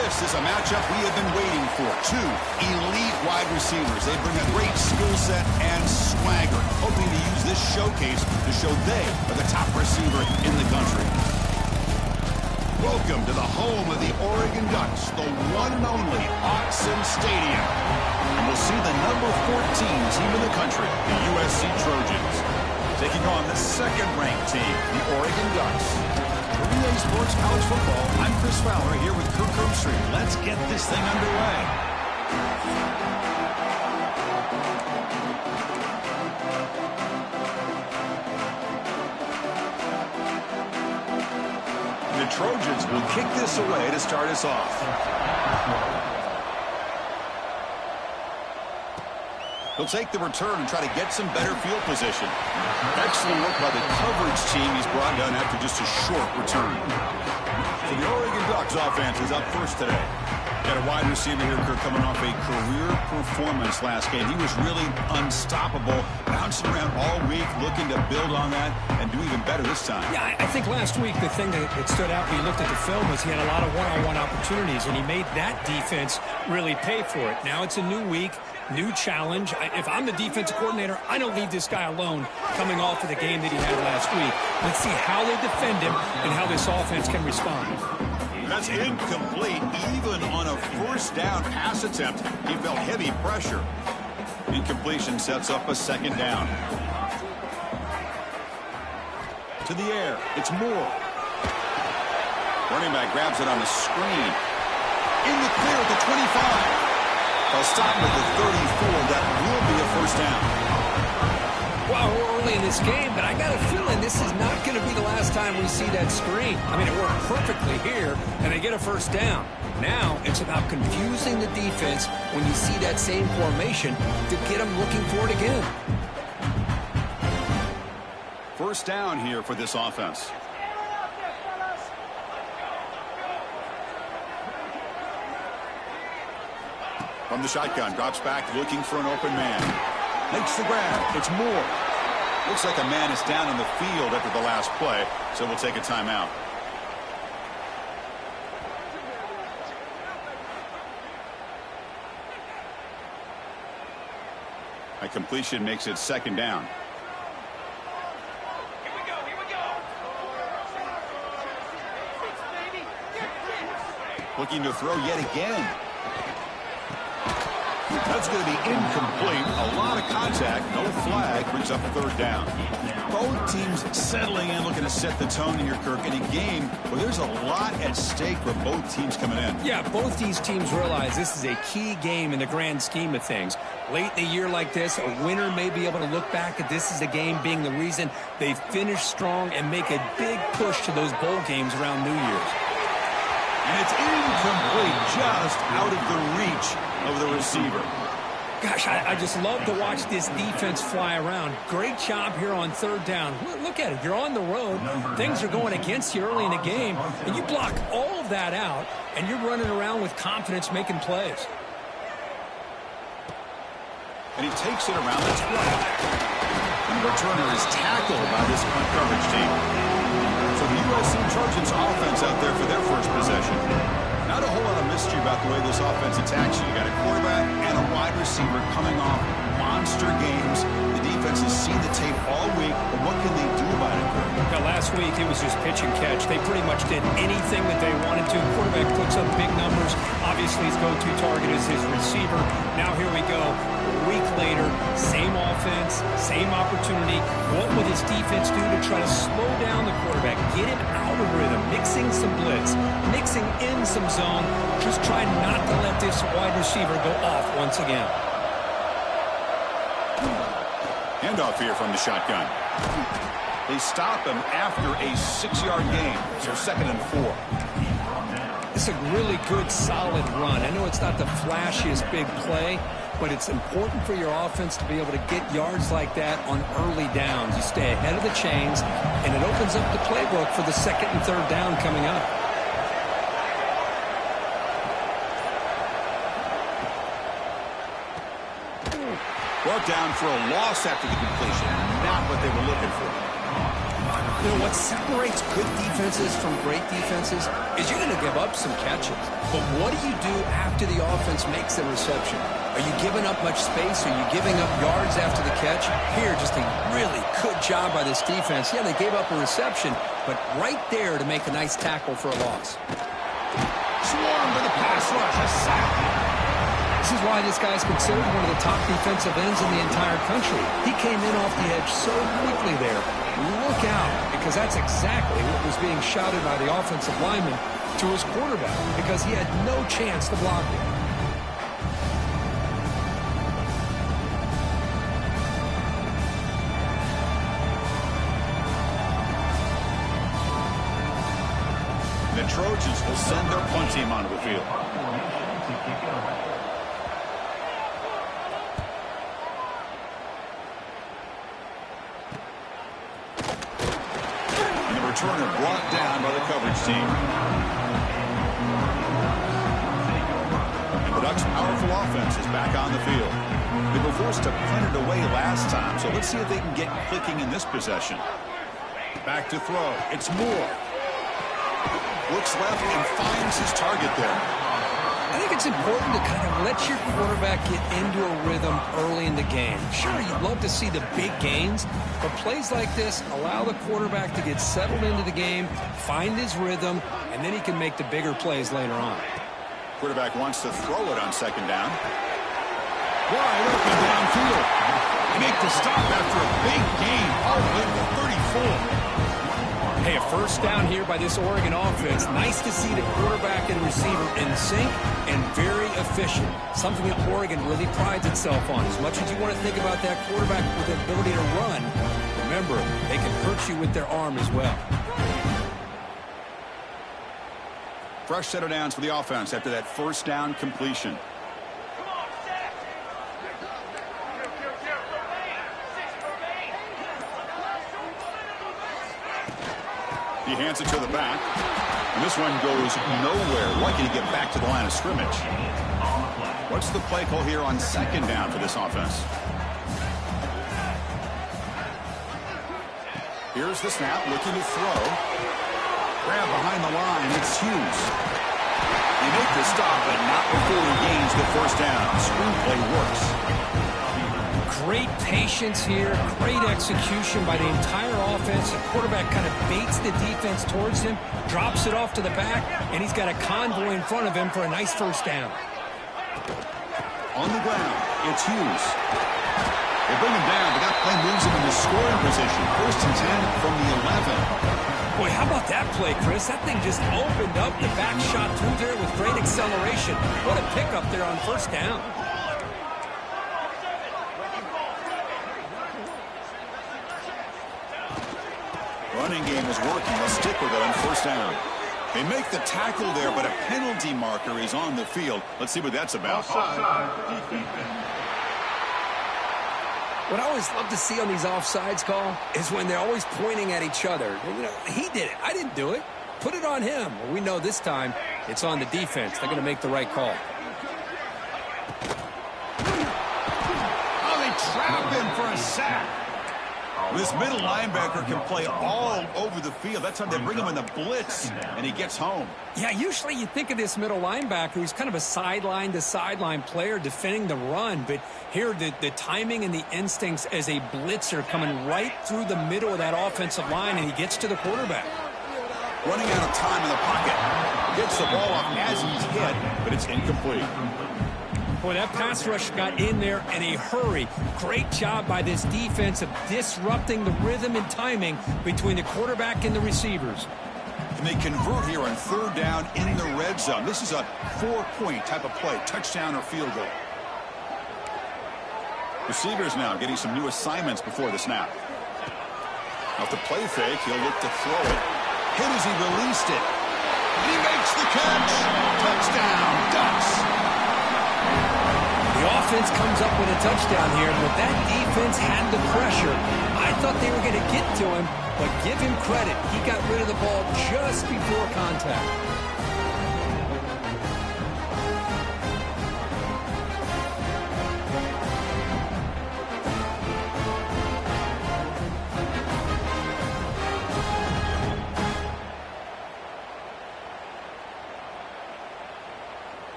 This is a matchup we have been waiting for. Two elite wide receivers. They bring a great skill set and swagger, hoping to use this showcase to show they are the top receiver in the country. Welcome to the home of the Oregon Ducks, the one and only Autzen Stadium. And we'll see the number 14 team in the country, the USC Trojans, taking on the second-ranked team, the Oregon Ducks. For EA Sports College Football, I'm Chris Fowler here with Kirk Herbstreit. Let's get this thing underway. The Trojans will kick this away to start us off. He'll take the return and try to get some better field position. Excellent work by the coverage team he's brought down after just a short return. So the Oregon Ducks offense is up first today. Got a wide receiver here, Kirk, coming off a career performance last game. He was really unstoppable, bouncing around all week, looking to build on that and do even better this time. Yeah, I think last week the thing that stood out when you looked at the film was he had a lot of one-on-one opportunities, and he made that defense really pay for it. Now it's a new week, new challenge. If I'm the defensive coordinator, I don't leave this guy alone coming off of the game that he had last week. Let's see how they defend him and how this offense can respond. That's incomplete. Even on a first down pass attempt, he felt heavy pressure. Incompletion sets up a second down. To the air. It's Moore. Running back grabs it on the screen. In the clear at the 25. They'll stop him at the 34. That will be a first down. Well, we're early in this game, but I got a feeling this is not going to be the last time we see that screen. I mean, it worked perfectly here, and they get a first down. Now it's about confusing the defense when you see that same formation to get them looking for it again. First down here for this offense. From the shotgun, drops back, looking for an open man. Makes the grab. It's Moore. Looks like a man is down on the field after the last play, so we'll take a timeout. A completion makes it second down. Here we go. Looking to throw yet again. That's going to be incomplete. A lot of contact. No flag. Brings up third down. Both teams settling in, looking to set the tone here, Kirk, in a game where there's a lot at stake for both teams coming in. Yeah, both these teams realize this is a key game in the grand scheme of things. Late in a year like this, a winner may be able to look back at this as a game being the reason they finish strong and make a big push to those bowl games around New Year's. And it's incomplete, just out of the reach of the receiver. Gosh, I just love to watch this defense fly around. Great job here on third down. Look at it. You're on the road. Things are going against you early in the game, and you block all of that out, and you're running around with confidence making plays. And he takes it around the 20. And the returner is tackled by this punt coverage team. So the USC Trojans offense out there for their first possession. Not a whole lot of mystery about the way this offense attacks you. You got a quarterback and a wide receiver coming off monster games. The defense has seen the tape all week, but what can they do about it? Now, last week, it was just pitch and catch. They pretty much did anything that they wanted to. Quarterback puts up big numbers. Obviously, his go-to target is his receiver. Now here we go. A week later, same offense, same opportunity. What would his defense do to try to slow down the quarterback, get him out of rhythm, mixing some blitz, mixing in some zone, just try not to let this wide receiver go off once again. Handoff here from the shotgun. They stop him after a 6-yard gain, so 2nd and 4. It's a really good, solid run. I know it's not the flashiest big play, but it's important for your offense to be able to get yards like that on early downs. You stay ahead of the chains, and it opens up the playbook for the 2nd and 3rd down coming up. Brought down for a loss after the completion. Not what they were looking for. You know, what separates good defenses from great defenses is you're going to give up some catches. But what do you do after the offense makes the reception? Are you giving up much space? Are you giving up yards after the catch? Here, just a really good job by this defense. Yeah, they gave up a reception, but right there to make a nice tackle for a loss. Swarmed to the pass rush, a sack. This is why this guy's considered one of the top defensive ends in the entire country. He came in off the edge so quickly there. Look out, because that's exactly what was being shouted by the offensive lineman to his quarterback, because he had no chance to block it. The Trojans will send their punt team onto the field. And the returner brought down by the coverage team. And the Ducks' powerful offense is back on the field. They were forced to punt it away last time, so let's see if they can get clicking in this possession. Back to throw. It's Moore. Looks left and finds his target there. I think it's important to kind of let your quarterback get into a rhythm early in the game. Sure, you'd love to see the big gains, but plays like this allow the quarterback to get settled into the game, find his rhythm, and then he can make the bigger plays later on. Quarterback wants to throw it on second down. Wide open downfield. They make the stop after a big gain all the way to the 34. Hey, a first down here by this Oregon offense. Nice to see the quarterback and receiver in sync and very efficient. Something that Oregon really prides itself on. As much as you want to think about that quarterback with the ability to run, remember, they can hurt you with their arm as well. Fresh set of downs for the offense after that first down completion. He hands it to the back. And this one goes nowhere. Lucky to get back to the line of scrimmage. What's the play call here on second down for this offense? Here's the snap, looking to throw. Grab behind the line, it's Hughes. They make the stop, but not before he gains the first down. Screenplay works. Great patience here, great execution by the entire offense. The quarterback kind of baits the defense towards him, drops it off to the back, and he's got a convoy in front of him for a nice first down. On the ground, it's Hughes. They bring him down, but that play moves him into scoring position. First and 10 from the 11. Boy, how about that play, Chris? That thing just opened up the back shot through there with great acceleration. What a pickup there on first down. Running game is working. They'll stick with it on first down. They make the tackle there, but a penalty marker is on the field. Let's see what that's about. What I always love to see on these offsides call is when they're always pointing at each other. You know, he did it. I didn't do it. Put it on him. Well, we know this time it's on the defense. They're going to make the right call. Oh, they trap him for a sack. This middle linebacker can play all over the field. That's how they bring him in the blitz, and he gets home. Yeah, usually you think of this middle linebacker who's kind of a sideline-to-sideline player defending the run, but here the timing and the instincts as a blitzer coming right through the middle of that offensive line, and he gets to the quarterback. Running out of time in the pocket. Gets the ball off as he's hit, but it's incomplete. Boy, that pass rush got in there in a hurry. Great job by this defense of disrupting the rhythm and timing between the quarterback and the receivers. And they convert here on third down in the red zone. This is a 4-point type of play, touchdown or field goal. Receivers now getting some new assignments before the snap. Off the play fake, he'll look to throw it. Hit as he released it. He makes the catch. Touchdown, Ducks. The offense comes up with a touchdown here, but that defense had the pressure. I thought they were going to get to him, but give him credit. He got rid of the ball just before contact.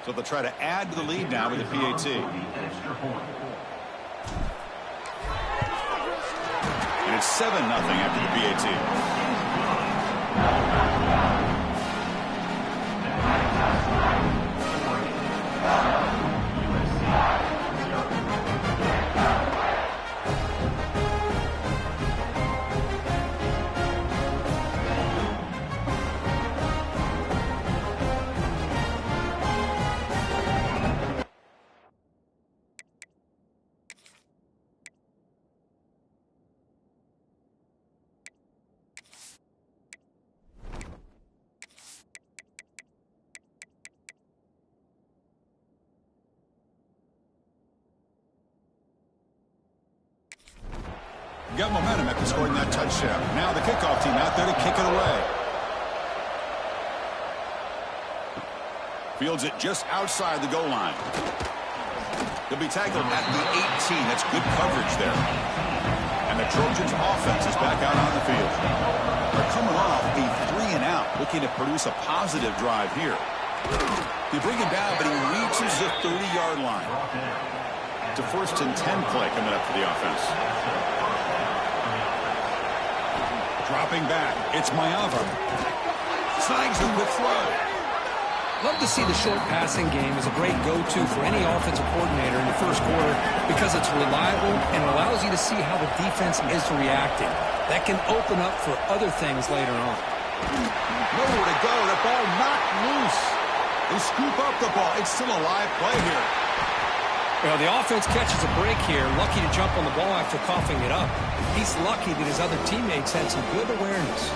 So they'll try to add to the lead now with the PAT. And it's 7-0 after the PAT. Got momentum after scoring that touchdown. Now the kickoff team out there to kick it away. Fields it just outside the goal line. He'll be tackled at the 18. That's good coverage there. And the Trojans' offense is back out on the field. They're coming off a 3-and-out, looking to produce a positive drive here. They bring him down, but he reaches the 30-yard line. It's a 1st and 10 play coming up for the offense. Dropping back, it's Mayava. Snags the quick throw. Love to see the short passing game as a great go-to for any offensive coordinator in the first quarter because it's reliable and allows you to see how the defense is reacting. That can open up for other things later on. Nowhere to go. The ball knocked loose. They scoop up the ball. It's still a live play here. Well, the offense catches a break here, lucky to jump on the ball after coughing it up. He's lucky that his other teammates had some good awareness.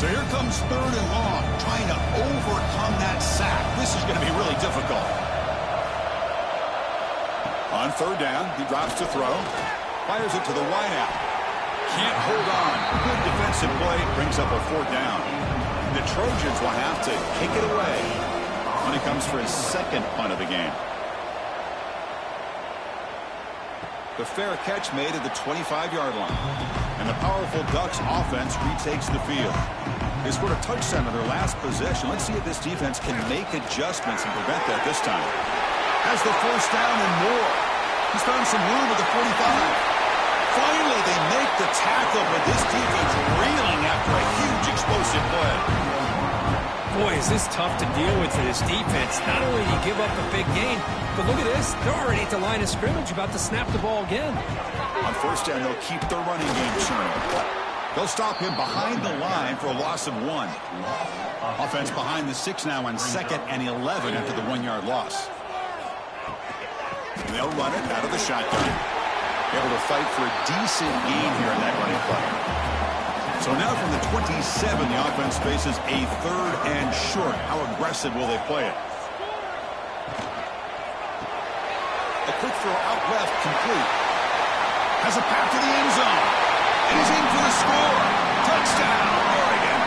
So here comes 3rd and long, trying to overcome that sack. This is going to be really difficult. On 3rd down, he drops to throw, fires it to the wideout. Can't hold on. Good defensive play, brings up a 4th down. The Trojans will have to kick it away when it comes for his 2nd punt of the game. The fair catch made at the 25-yard line. And the powerful Ducks offense retakes the field. They scored a touchdown on their last possession. Let's see if this defense can make adjustments and prevent that this time. Has the 1st down and more. He's found some room at the 45. Finally, they make the tackle, but this defense reeling after a huge explosive play. Boy, is this tough to deal with for this defense. Not only do you give up a big gain, but look at this. They're already at the line of scrimmage, about to snap the ball again. On 1st down, they'll keep their running game churning. They'll stop him behind the line for a loss of 1. Offense behind the 6 now on 2nd and 11 after the 1-yard loss. They'll run it out of the shotgun. Able to fight for a decent gain here in that running play. So now from the 27, the offense faces a 3rd and short. How aggressive will they play it? A quick throw out left, complete. Has a path to the end zone. And he's in for the score. Touchdown, Oregon.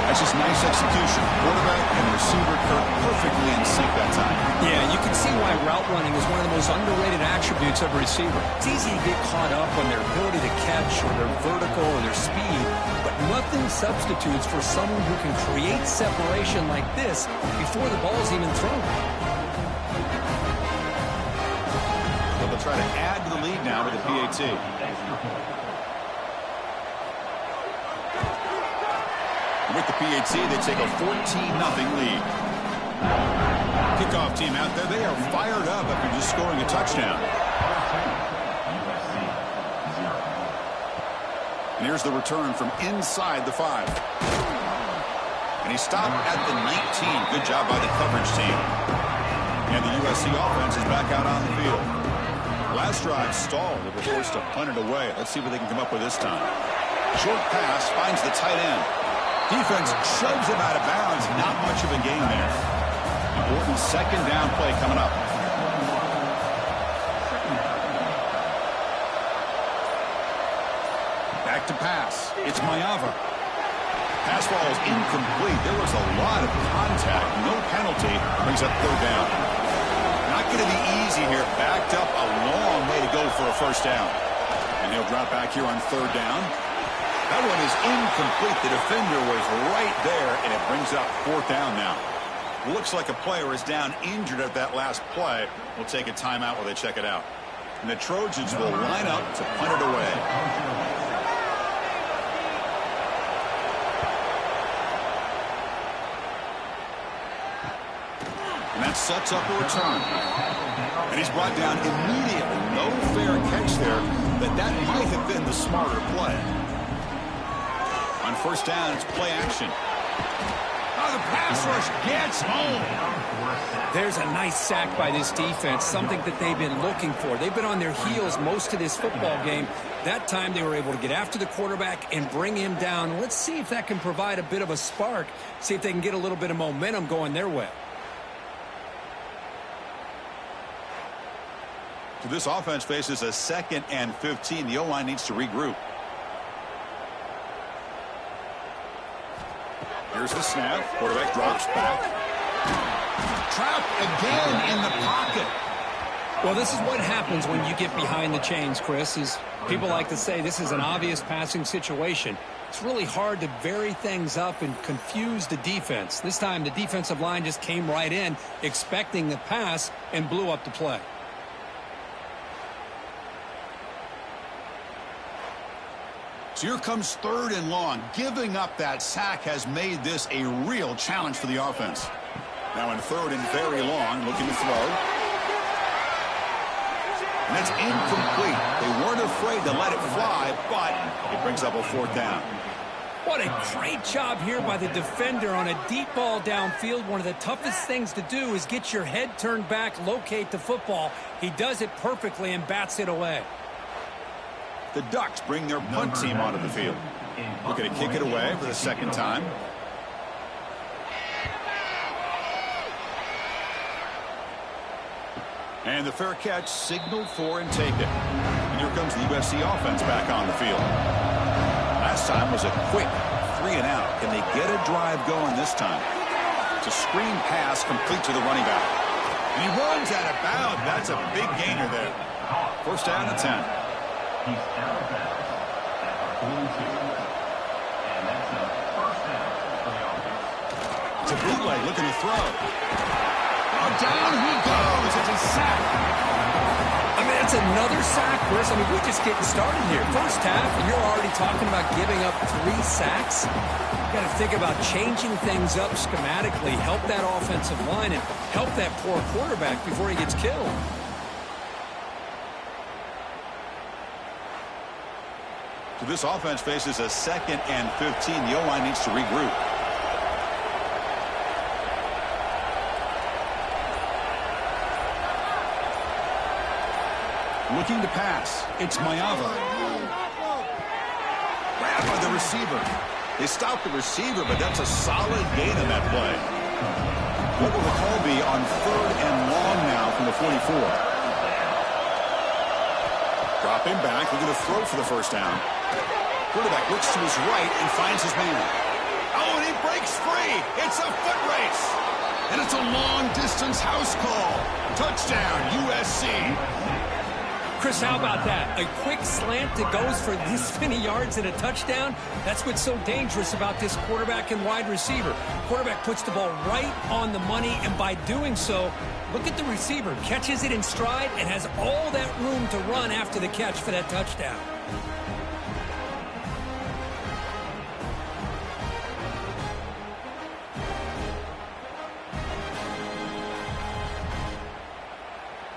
That's just nice execution. Quarterback and receiver perfectly in sync that time. Yeah, you can see why route running is one of the most underrated attributes of a receiver. It's easy to get caught up on their ability to catch or their vertical or their speed, but nothing substitutes for someone who can create separation like this before the ball's even thrown. So they'll try to add to the lead now with the PAT. With the PAT, they take a 14-0 lead. Kickoff team out there, they are fired up after just scoring a touchdown. And here's the return from inside the 5. And he stopped at the 19. Good job by the coverage team. And the USC offense is back out on the field. Last drive stalled. They were forced to punt it away. Let's see what they can come up with this time. Short pass finds the tight end. Defense shoves him out of bounds. Not much of a gain there. Important 2nd down play coming up. Back to pass. It's Mayava. Pass ball is incomplete. There was a lot of contact. No penalty. Brings up 3rd down. not going to be easy here. Backed up a long way to go for a first down. And he'll drop back here on third down. That one is incomplete. The defender was right there, and it brings up fourth down now. Looks like a player is down injured at that last play. We'll take a timeout while they check it out. And the Trojans will line up to punt it away. And that sets up a return. And he's brought down immediately. No fair catch there, but that might have been the smarter play. On first down, it's play action. Oh, the pass rush gets home. There's a nice sack by this defense, something that they've been looking for. They've been on their heels most of this football game. That time they were able to get after the quarterback and bring him down. Let's see if that can provide a bit of a spark, see if they can get a little bit of momentum going their way. So this offense faces a 2nd and 15. The O-line needs to regroup. Here's the snap. Quarterback drops back. Trapped again in the pocket. Well, this is what happens when you get behind the chains, Chris, is people like to say this is an obvious passing situation. It's really hard to vary things up and confuse the defense. This time the defensive line just came right in expecting the pass and blew up the play. So here comes third and long. Giving up that sack has made this a real challenge for the offense. Now in third and very long, looking to throw. And that's incomplete. They weren't afraid to let it fly, but it brings up a fourth down. What a great job here by the defender on a deep ball downfield. One of the toughest things to do is get your head turned back, locate the football. He does it perfectly and bats it away. The Ducks bring their punt team onto the field. Looking to kick it away for the second time. And the fair catch signaled for and taken. And here comes the USC offense back on the field. Last time was a quick 3 and out. Can they get a drive going this time? It's a screen pass complete to the running back. And he runs out of bounds. That's a big gainer there. First down and 10. He's down the pass at the 42. And that's a first down for the offense. It's a bootleg looking to throw. Oh, down he goes. It's a sack. I mean, that's another sack, Chris. I mean, we're just getting started here. First half, and you're already talking about giving up 3 sacks. You got to think about changing things up schematically, help that offensive line, and help that poor quarterback before he gets killed. So this offense faces a 2nd and 15. The O-line needs to regroup. Looking to pass. It's Mayava. Grab by the receiver. They stopped the receiver, but that's a solid gain on that play. What will the call be on third and long now from the 44? Dropping back, looking to throw for the first down. Quarterback looks to his right and finds his man. Oh, and he breaks free. It's a foot race. And it's a long-distance house call. Touchdown, USC. Chris, how about that? A quick slant that goes for this many yards and a touchdown? That's what's so dangerous about this quarterback and wide receiver. Quarterback puts the ball right on the money, and by doing so, look at the receiver. Catches it in stride and has all that room to run after the catch for that touchdown.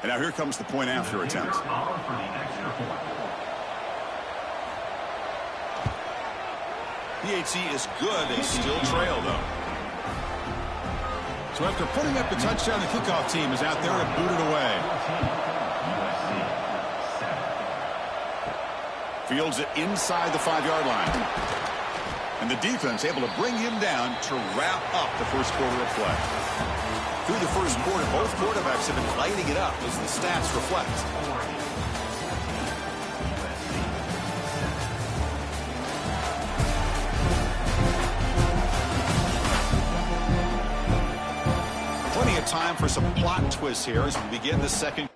And now here comes the point after attempt. PHC is good. They still trail, though. So after putting up the touchdown, the kickoff team is out there and booted away. Fields it inside the 5-yard line. And the defense able to bring him down to wrap up the first quarter of play. Through the first quarter, both quarterbacks have been lighting it up as the stats reflect. Plenty of time for some plot twists here as we begin the second.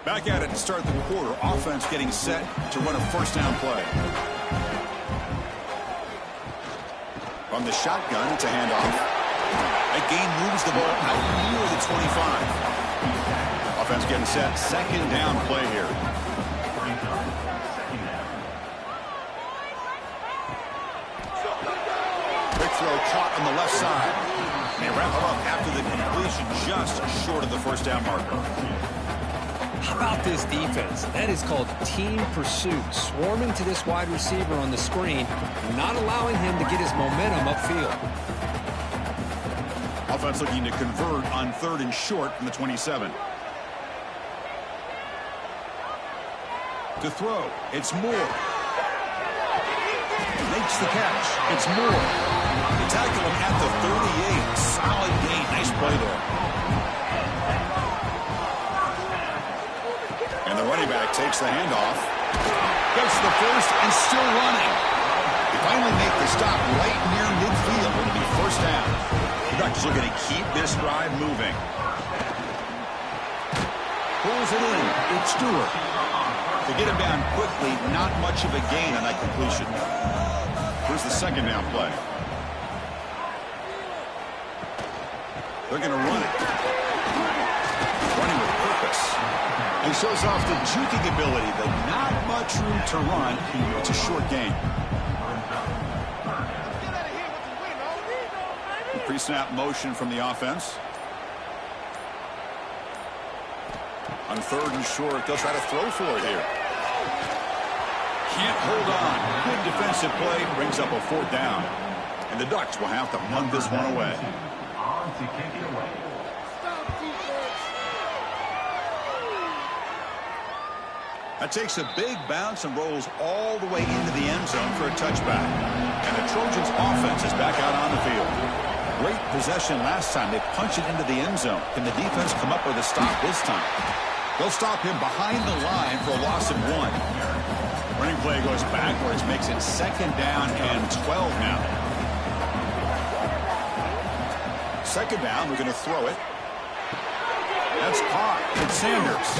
Back at it to start the quarter. Offense getting set to run a first down play. From the shotgun, it's a handoff. That gain moves the ball out near the 25. Offense getting set. Second down play here. Quick throw caught on the left side. And they wrap it up after the completion just short of the first down marker. How about this defense? That is called team pursuit. Swarming to this wide receiver on the screen, not allowing him to get his momentum upfield. Offense looking to convert on 3rd and short from the 27. To throw, it's Moore. Makes the catch. It's Moore. They tackle him at the 38. Solid gain. Nice play there. And the running back takes the handoff. Gets the first and still running. They finally make the stop right near midfield. It'll be first down. The Ducks looking to keep this drive moving. Pulls it in. It's Stewart. To get him down quickly, not much of a gain on that completion. Here's the second down play. They're going to run it. Running with purpose. And shows off the juking ability, but not much room to run. It's a short gain. Pre-snap motion from the offense. On 3rd and short, they'll try to throw for it here. Can't hold on. Good defensive play brings up a 4th down. And the Ducks will have to punt this one away. On to kick it away. That takes a big bounce and rolls all the way into the end zone for a touchback. And the Trojans' offense is back out on the field. Great possession last time. They punch it into the end zone. Can the defense come up with a stop this time? They'll stop him behind the line for a loss of 1. Running play goes backwards, makes it 2nd down and 12 now. 2nd down, we're going to throw it. That's caught. It's Sanders.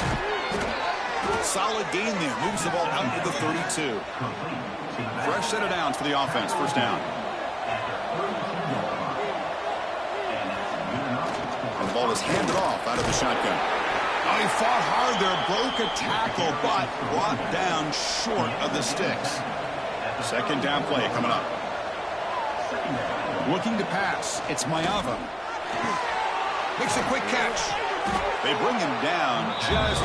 Solid gain there. Moves the ball out to the 32. Fresh set of downs for the offense. First down. And the ball is handed off out of the shotgun. Oh, he fought hard there. Broke a tackle, but brought down short of the sticks. 2nd down play coming up. Looking to pass. It's Mayava. Makes a quick catch. They bring him down just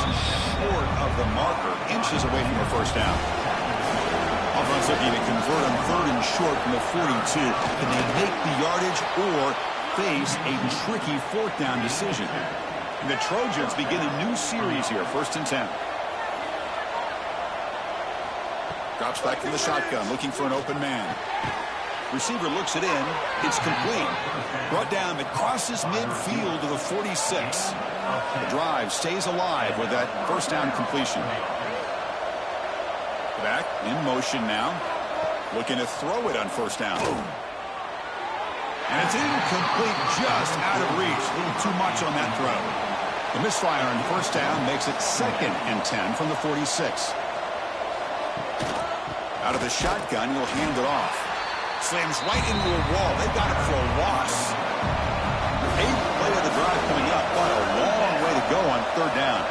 short of the marker, inches away from the first down. Offense looking to convert on 3rd and short from the 42. Can they make the yardage or face a tricky 4th down decision? And the Trojans begin a new series here, 1st and 10. Drops back from the shotgun, looking for an open man. Receiver looks it in. It's complete. Brought down, it crosses midfield to the 46. The drive stays alive with that first down completion. Back in motion now. Looking to throw it on first down. And it's incomplete, just out of reach. A little too much on that throw. The misfire on first down makes it 2nd and 10 from the 46. Out of the shotgun, he'll hand it off. Slams right into a wall. They've got it for a loss. 8th play of the drive coming up, but a long way to go on 3rd down.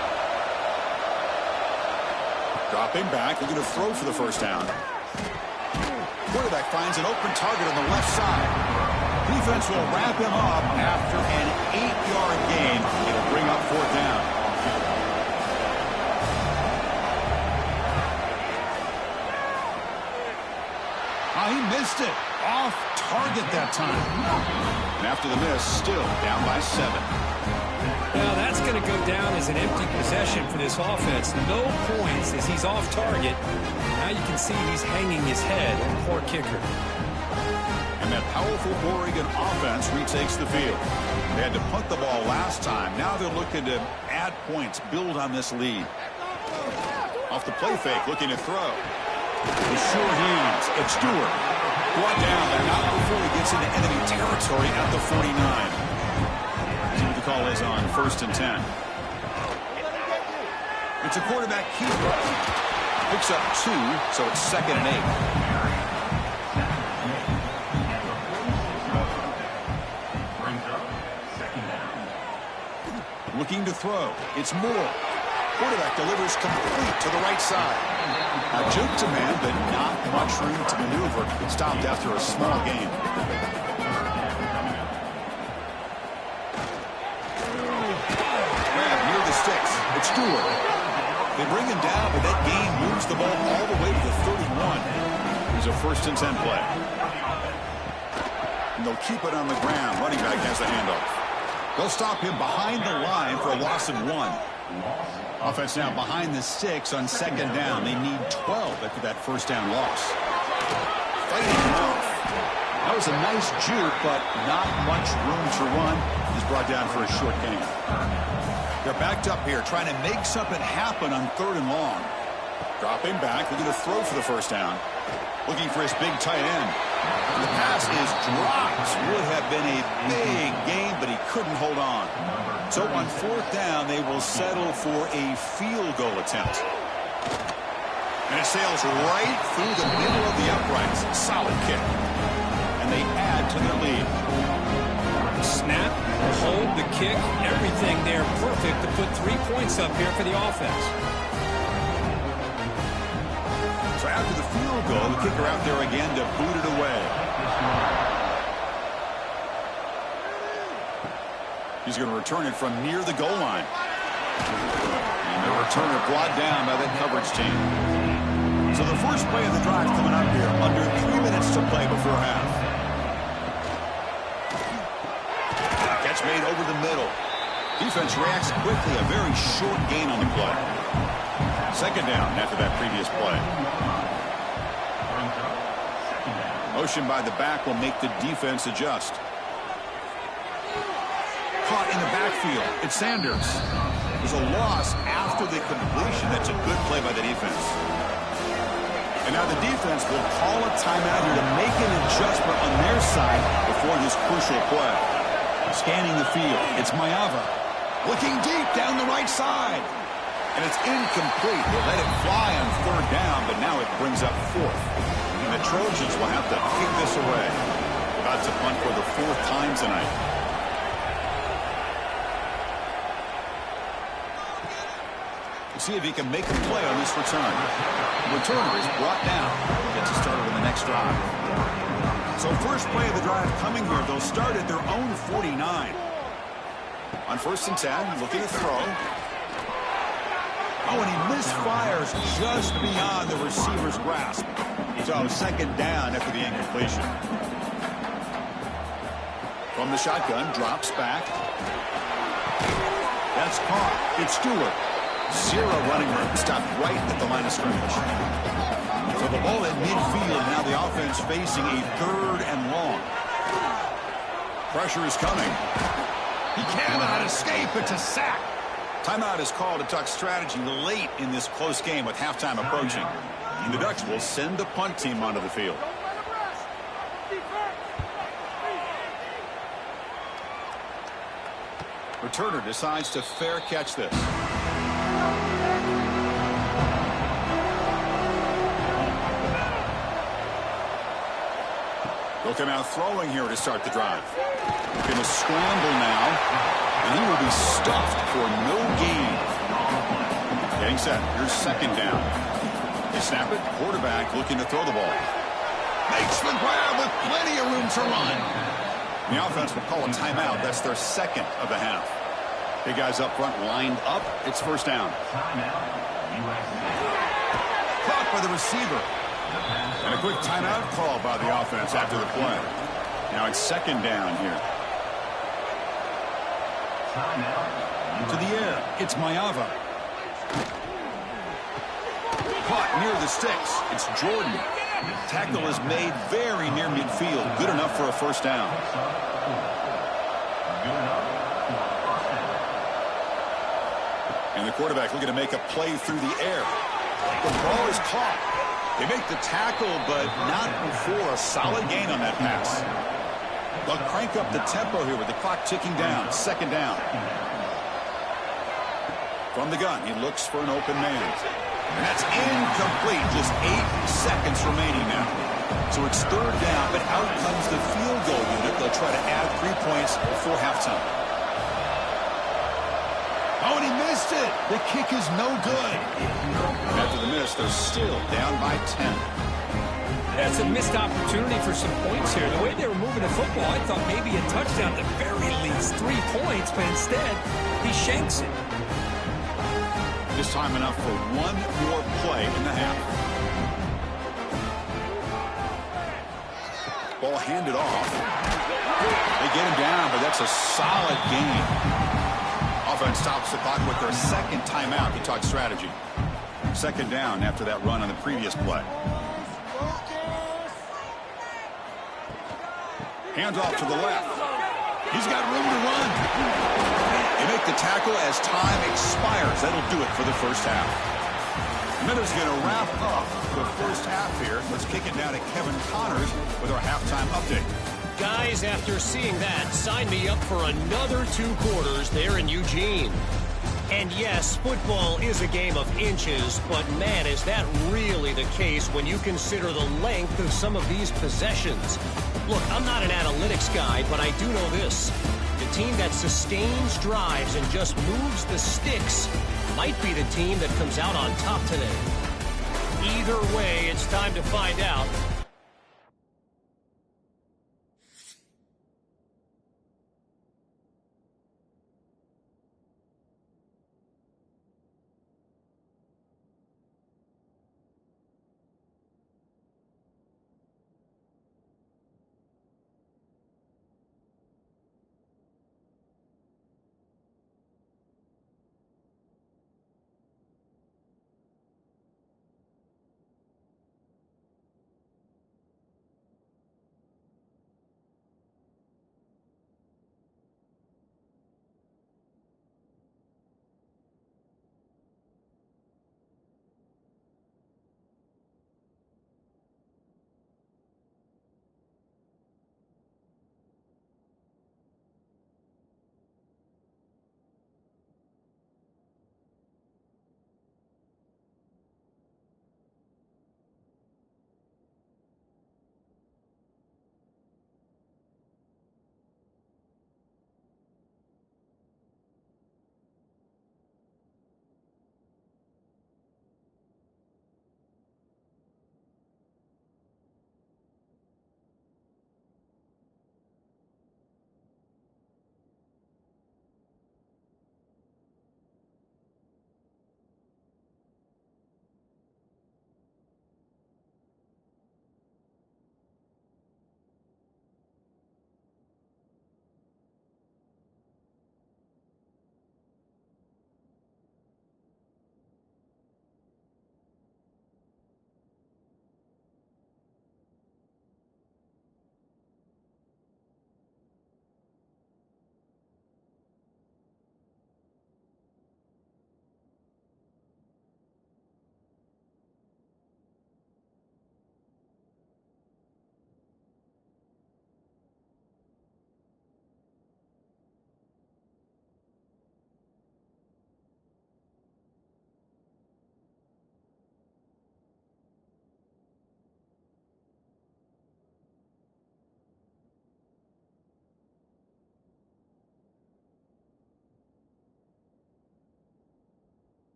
Dropping back, looking to throw for the first down. Quarterback finds an open target on the left side. Defense will wrap him up after an 8-yard gain. It'll bring up 4th down. He missed it. Off target that time. And after the miss, still down by 7. Now that's going to go down as an empty possession for this offense. No points as he's off target. Now you can see he's hanging his head. Poor kicker. And And that powerful Oregon offense retakes the field. They had to punt the ball last time. Now they're looking to add points, build on this lead. Off the play fake, looking to throw. With sure hands, it's Stewart. Brought down, but not before he gets into enemy territory at the 49. See what the call is on 1st and 10. It's a quarterback keeper. Picks up 2, so it's 2nd and 8. Looking to throw. It's Moore. Quarterback delivers complete to the right side. A juke to man, but not much room to maneuver. Stopped after a small gain. Grab near the sticks. It's Stewart. They bring him down, but that gain moves the ball all the way to the 31. Here's a 1st and 10 play. And they'll keep it on the ground. Running back has the handoff. They'll stop him behind the line for a loss of 1. Offense now behind the 6 on 2nd down. They need 12 after that 1st down loss. Fighting him off. That was a nice juke, but not much room to run. He's brought down for a short gain. They're backed up here, trying to make something happen on 3rd and long. Dropping back, looking to throw for the 1st down. Looking for his big tight end. The pass is dropped. Would have been a big gain, but he couldn't hold on. So on 4th down, they will settle for a field goal attempt. And it sails right through the middle of the uprights. Solid kick. And they add to their lead. Snap, hold, the kick, everything there perfect to put 3 points up here for the offense. So after the field goal, the kicker out there again to boot it away. He's going to return it from near the goal line. And the returner brought down by that coverage team. So the first play of the drive coming up here. Under 3 minutes to play before half. Catch made over the middle. Defense reacts quickly. A very short gain on the play. 2nd down after that previous play. Motion by the back will make the defense adjust. Caught in the backfield. It's Sanders. There's a loss after the completion. That's a good play by the defense. And now the defense will call a timeout here to make an adjustment on their side before this crucial play. Scanning the field. It's Mayava. Looking deep down the right side. And it's incomplete. They let it fly on 3rd down, but now it brings up 4th. And the Trojans will have to kick this away. About to punt for the 4th time tonight. We'll see if he can make a play on this return. The returner is brought down. Gets us started on the next drive. So first play of the drive coming here. They'll start at their own 49. On 1st and 10, looking to throw. Oh, and he misfires just beyond the receiver's grasp. So 2nd down after the incompletion. From the shotgun, drops back. That's caught. It's Stewart. 0 running room. Stopped right at the line of scrimmage. So the ball at midfield. Now the offense facing a 3rd and long. Pressure is coming. He cannot escape. It's a sack. Timeout is called to Ducks strategy late in this close game with halftime approaching. And the Ducks will send the punt team onto the field. Returner decides to fair catch this. Looking out throwing here to start the drive. Going to scramble now. And he will be stuffed for no gain. Getting set. Here's 2nd down. They snap it. Quarterback looking to throw the ball. Makes the grab with plenty of room to run. The offense will call a timeout. That's their 2nd of the half. Big guys up front lined up. It's 1st down. Caught by the receiver. And a quick timeout call by the offense after the play. Now it's 2nd down here. To the air. It's Mayava. Caught near the sticks. It's Jordan. Tackle is made very near midfield. Good enough for a first down. And the quarterback looking to make a play through the air. The ball is caught. They make the tackle, but not before a solid gain on that pass. They'll crank up the tempo here with the clock ticking down. Second down. From the gun, he looks for an open man. And that's incomplete. Just 8 seconds remaining now. So it's third down, but out comes the field goal unit. They'll try to add 3 points before halftime. Oh, and he missed it. The kick is no good. After the miss, they're still down by 10. That's a missed opportunity for some points here. The way they were moving the football, I thought maybe a touchdown at the very least. 3 points, but instead, he shanks it. This time enough for one more play in the half. Ball handed off. They get him down, but that's a solid gain. Offense stops the clock with their second timeout. You talk strategy. Second down after that run on the previous play. Hands off to the left. He's got room to run. They make the tackle as time expires. That'll do it for the first half. Miller's going to wrap up the first half here. Let's kick it down to Kevin Connors with our halftime update. Guys, after seeing that, sign me up for another 2 quarters there in Eugene. And yes, football is a game of inches, but man, is that really the case when you consider the length of some of these possessions. Look, I'm not an analytics guy, but I do know this. The team that sustains drives and just moves the sticks might be the team that comes out on top today. Either way, it's time to find out